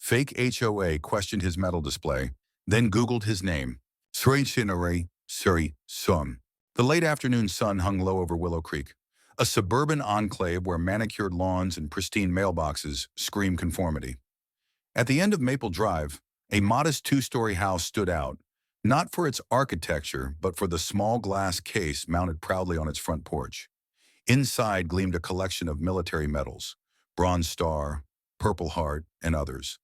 Fake HOA questioned his metal display, then Googled his name. Surrey, Sun. The late afternoon sun hung low over Willow Creek, a suburban enclave where manicured lawns and pristine mailboxes scream conformity. At the end of Maple Drive, a modest two-story house stood out, not for its architecture, but for the small glass case mounted proudly on its front porch. Inside gleamed a collection of military medals, Bronze Star, Purple Heart, and others,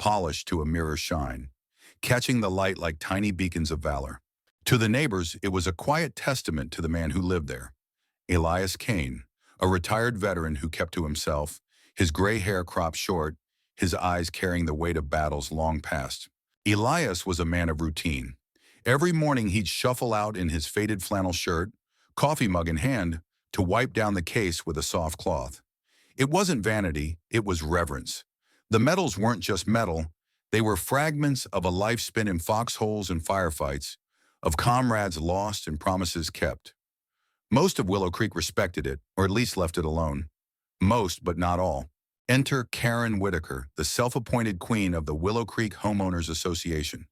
polished to a mirror shine, catching the light like tiny beacons of valor. To the neighbors, it was a quiet testament to the man who lived there, Elias Kane, a retired veteran who kept to himself, his gray hair cropped short, his eyes carrying the weight of battles long past. Elias was a man of routine. Every morning he'd shuffle out in his faded flannel shirt, coffee mug in hand, to wipe down the case with a soft cloth. It wasn't vanity, it was reverence. The medals weren't just metal, they were fragments of a life spent in foxholes and firefights, of comrades lost and promises kept. Most of Willow Creek respected it, or at least left it alone. Most, but not all. Enter Karen Whitaker, the self-appointed queen of the Willow Creek Homeowners Association.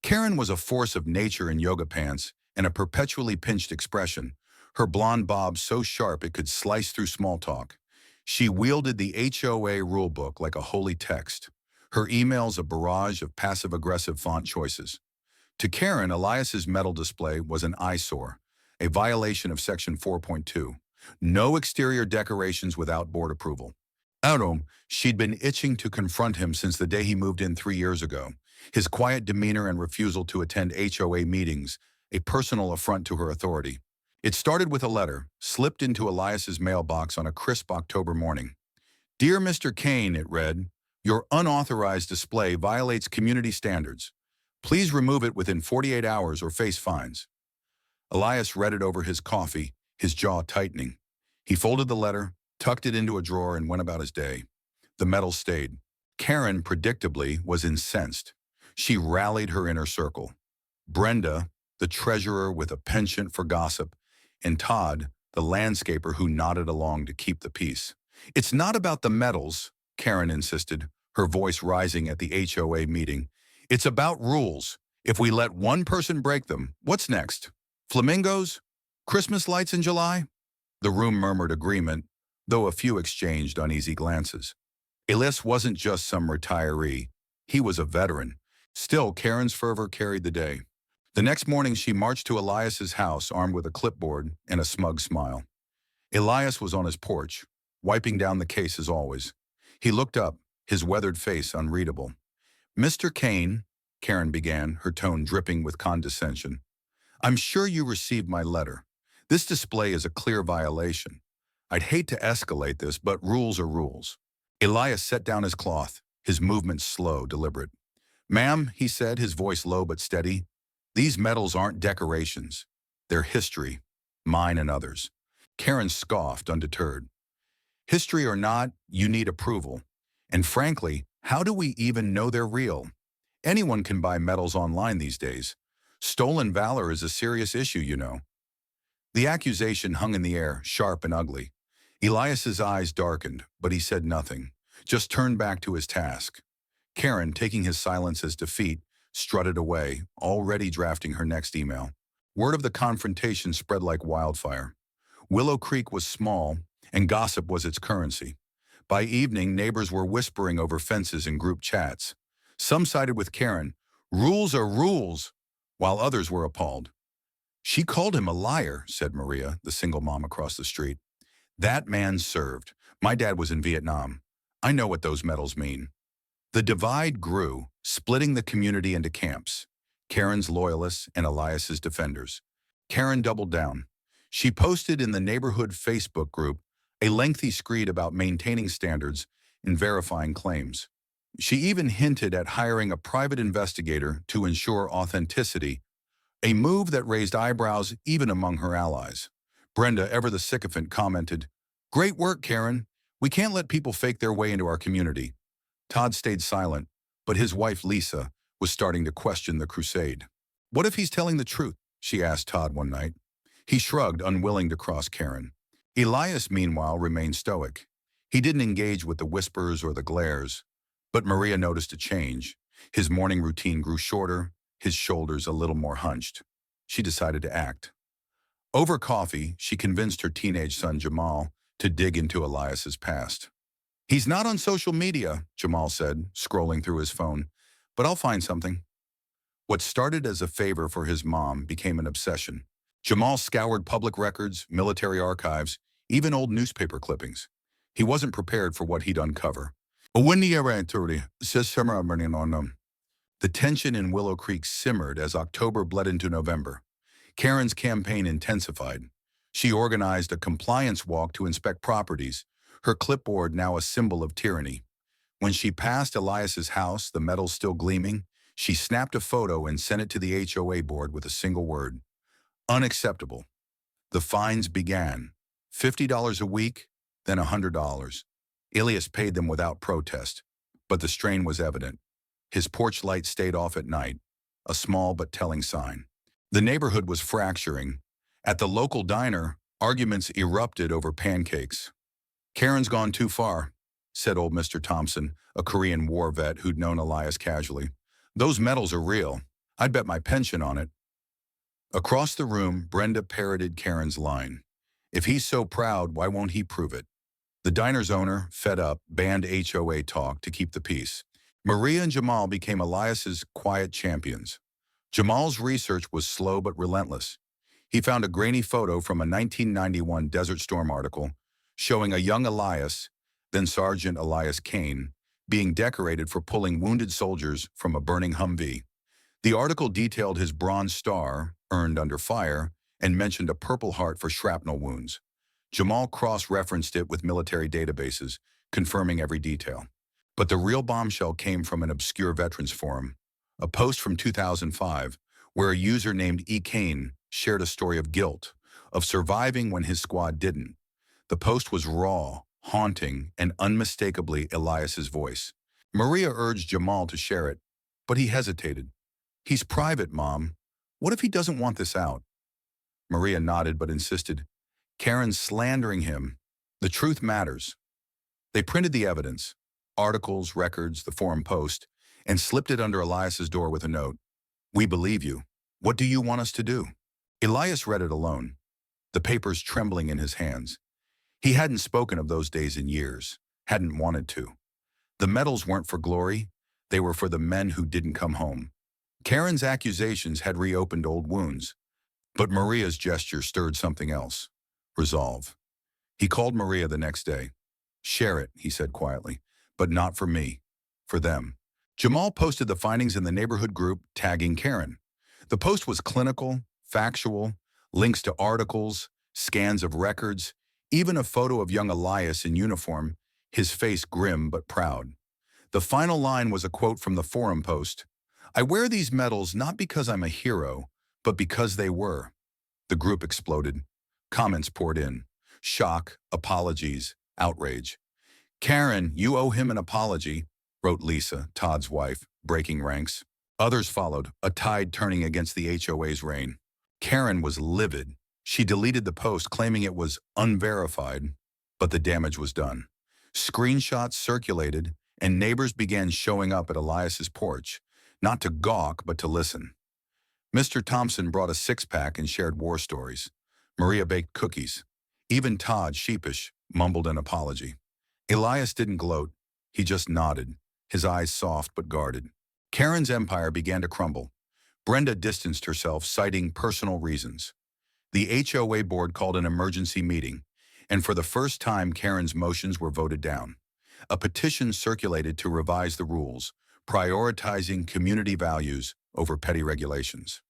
Karen was a force of nature in yoga pants and a perpetually pinched expression, her blonde bob so sharp it could slice through small talk. She wielded the HOA rulebook like a holy text, her emails a barrage of passive-aggressive font choices. To Karen, Elias's metal display was an eyesore, a violation of Section 4.2. No exterior decorations without board approval. At home, she'd been itching to confront him since the day he moved in 3 years ago. His quiet demeanor and refusal to attend HOA meetings, a personal affront to her authority. It started with a letter, slipped into Elias's mailbox on a crisp October morning. Dear Mr. Kane, it read, your unauthorized display violates community standards. Please remove it within 48 hours or face fines. Elias read it over his coffee, his jaw tightening. He folded the letter, tucked it into a drawer, and went about his day. The medal stayed. Karen, predictably, was incensed. She rallied her inner circle. Brenda, the treasurer with a penchant for gossip, and Todd, the landscaper who nodded along to keep the peace. It's not about the medals, Karen insisted, her voice rising at the HOA meeting. It's about rules. If we let one person break them, what's next? Flamingos? Christmas lights in July? The room murmured agreement, though a few exchanged uneasy glances. Elias wasn't just some retiree. He was a veteran. Still, Karen's fervor carried the day. The next morning, she marched to Elias's house armed with a clipboard and a smug smile. Elias was on his porch, wiping down the case as always. He looked up, his weathered face unreadable. Mr. Kane, Karen began, her tone dripping with condescension. I'm sure you received my letter. This display is a clear violation. I'd hate to escalate this, but rules are rules. Elias set down his cloth, his movements slow, deliberate. Ma'am, he said, his voice low but steady, these medals aren't decorations. They're history, mine and others. Karen scoffed, undeterred. History or not, you need approval. And frankly, how do we even know they're real? Anyone can buy medals online these days. Stolen valor is a serious issue, you know. The accusation hung in the air, sharp and ugly. Elias's eyes darkened, but he said nothing, just turned back to his task. Karen, taking his silence as defeat, strutted away, already drafting her next email. Word of the confrontation spread like wildfire. Willow Creek was small, and gossip was its currency. By evening, neighbors were whispering over fences in group chats. Some sided with Karen, rules are rules, while others were appalled. She called him a liar, said Maria, the single mom across the street. That man served. My dad was in Vietnam. I know what those medals mean. The divide grew, splitting the community into camps, Karen's loyalists and Elias's defenders. Karen doubled down. She posted in the neighborhood Facebook group a lengthy screed about maintaining standards and verifying claims. She even hinted at hiring a private investigator to ensure authenticity, a move that raised eyebrows even among her allies. Brenda, ever the sycophant, commented, "Great work, Karen. We can't let people fake their way into our community." Todd stayed silent, but his wife, Lisa, was starting to question the crusade. "What if he's telling the truth?" she asked Todd one night. He shrugged, unwilling to cross Karen. Elias, meanwhile, remained stoic. He didn't engage with the whispers or the glares, But Maria noticed a change. His morning routine grew shorter, his shoulders a little more hunched. She decided to act. Over coffee, she convinced her teenage son Jamal to dig into Elias's past. "He's not on social media," Jamal said, scrolling through his phone, "but I'll find something." What started as a favor for his mom became an obsession. Jamal scoured public records, military archives, even old newspaper clippings. He wasn't prepared for what he'd uncover. The tension in Willow Creek simmered as October bled into November. Karen's campaign intensified. She organized a compliance walk to inspect properties, her clipboard now a symbol of tyranny. When she passed Elias's house, the metal still gleaming, she snapped a photo and sent it to the HOA board with a single word: unacceptable. The fines began. $50 a week, then $100. Elias paid them without protest, but the strain was evident. His porch light stayed off at night, a small but telling sign. The neighborhood was fracturing. At the local diner, arguments erupted over pancakes. "Karen's gone too far," said old Mr. Thompson, a Korean war vet who'd known Elias casually. "Those medals are real. I'd bet my pension on it." Across the room, Brenda parroted Karen's line. "If he's so proud, why won't he prove it?" The diner's owner, fed up, banned HOA talk to keep the peace. Maria and Jamal became Elias's quiet champions. Jamal's research was slow but relentless. He found a grainy photo from a 1991 Desert Storm article showing a young Elias, then Sergeant Elias Kane, being decorated for pulling wounded soldiers from a burning Humvee. The article detailed his Bronze Star, earned under fire, and mentioned a Purple Heart for shrapnel wounds. Jamal cross-referenced it with military databases, confirming every detail. But the real bombshell came from an obscure veterans forum, a post from 2005, where a user named E. Kane shared a story of guilt, of surviving when his squad didn't. The post was raw, haunting, and unmistakably Elias's voice. Maria urged Jamal to share it, but he hesitated. "He's private, Mom. What if he doesn't want this out?" Maria nodded but insisted. "Karen's slandering him. The truth matters." They printed the evidence, articles, records, the forum post, and slipped it under Elias's door with a note. "We believe you. What do you want us to do?" Elias read it alone, the papers trembling in his hands. He hadn't spoken of those days in years, hadn't wanted to. The medals weren't for glory, they were for the men who didn't come home. Karen's accusations had reopened old wounds, but Maria's gesture stirred something else: resolve. He called Maria the next day. "Share it," he said quietly, "but not for me, for them." Jamal posted the findings in the neighborhood group, tagging Karen. The post was clinical, factual, links to articles, scans of records, even a photo of young Elias in uniform, his face grim but proud. The final line was a quote from the forum post: "I wear these medals not because I'm a hero, but because they were." The group exploded. Comments poured in. Shock, apologies, outrage. "Karen, you owe him an apology," wrote Lisa, Todd's wife, breaking ranks. Others followed, a tide turning against the HOA's reign. Karen was livid. She deleted the post, claiming it was unverified, but the damage was done. Screenshots circulated, and neighbors began showing up at Elias's porch, not to gawk, but to listen. Mr. Thompson brought a six-pack and shared war stories. Maria baked cookies. Even Todd, sheepish, mumbled an apology. Elias didn't gloat. He just nodded, his eyes soft but guarded. Karen's empire began to crumble. Brenda distanced herself, citing personal reasons. The HOA board called an emergency meeting, and for the first time Karen's motions were voted down. A petition circulated to revise the rules, prioritizing community values over petty regulations.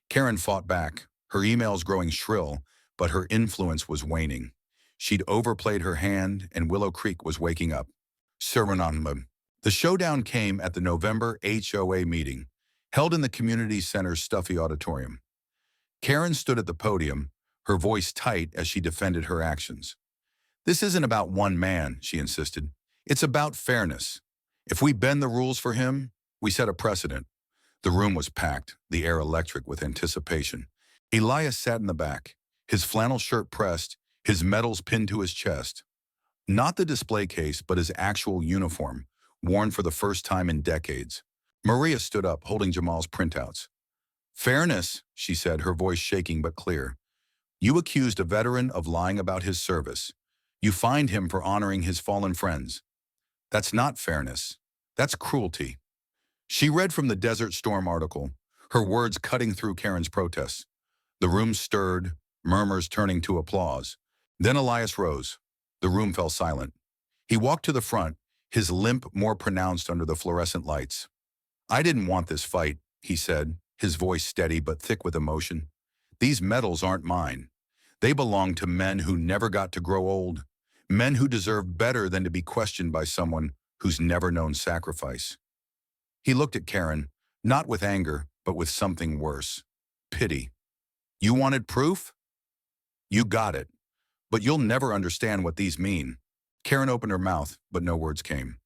Karen fought back, her emails growing shrill, but her influence was waning. She'd overplayed her hand, and Willow Creek was waking up. Suriname. The showdown came at the November HOA meeting, held in the community center's stuffy auditorium. Karen stood at the podium, her voice tight as she defended her actions. "This isn't about one man," she insisted. "It's about fairness. If we bend the rules for him, we set a precedent." The room was packed, the air electric with anticipation. Elias sat in the back, his flannel shirt pressed, his medals pinned to his chest. Not the display case, but his actual uniform, worn for the first time in decades. Maria stood up, holding Jamal's printouts. Fairness, she said, her voice shaking but clear. You accused a veteran of lying about his service. You fined him for honoring his fallen friends. That's not fairness. That's cruelty. She read from the Desert Storm article, her words cutting through Karen's protests. The room stirred, murmurs turning to applause. Then Elias rose. The room fell silent. He walked to the front, his limp more pronounced under the fluorescent lights. I didn't want this fight, he said, his voice steady but thick with emotion. These medals aren't mine. They belong to men who never got to grow old, men who deserve better than to be questioned by someone who's never known sacrifice. He looked at Karen, not with anger, but with something worse. Pity. You wanted proof? You got it. But you'll never understand what these mean. Karen opened her mouth, but no words came.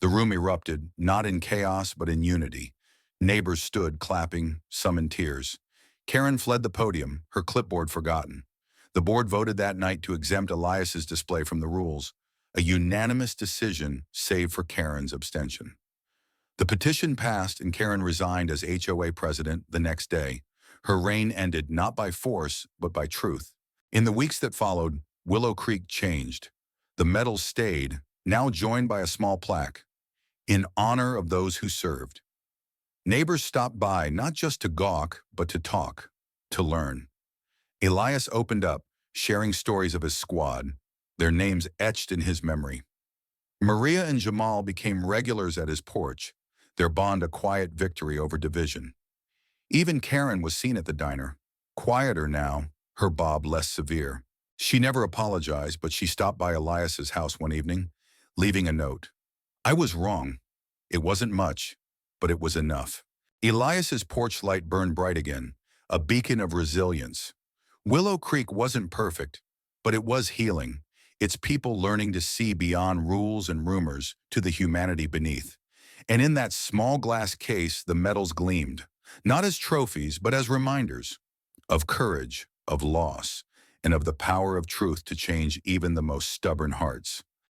The room erupted, not in chaos, but in unity. Neighbors stood, clapping, some in tears. Karen fled the podium, her clipboard forgotten. The board voted that night to exempt Elias's display from the rules, a unanimous decision save for Karen's abstention. The petition passed and Karen resigned as HOA president the next day. Her reign ended not by force, but by truth. In the weeks that followed, Willow Creek changed. The medals stayed, now joined by a small plaque, in honor of those who served. Neighbors stopped by not just to gawk, but to talk, to learn. Elias opened up, sharing stories of his squad, their names etched in his memory. Maria and Jamal became regulars at his porch, their bond a quiet victory over division. Even Karen was seen at the diner, quieter now, her bob less severe. She never apologized, but she stopped by Elias's house one evening, leaving a note. I was wrong. It wasn't much, but it was enough. Elias's porch light burned bright again, a beacon of resilience. Willow Creek wasn't perfect, but it was healing, its people learning to see beyond rules and rumors to the humanity beneath. And in that small glass case, the medals gleamed, not as trophies, but as reminders of courage, of loss, and of the power of truth to change even the most stubborn hearts.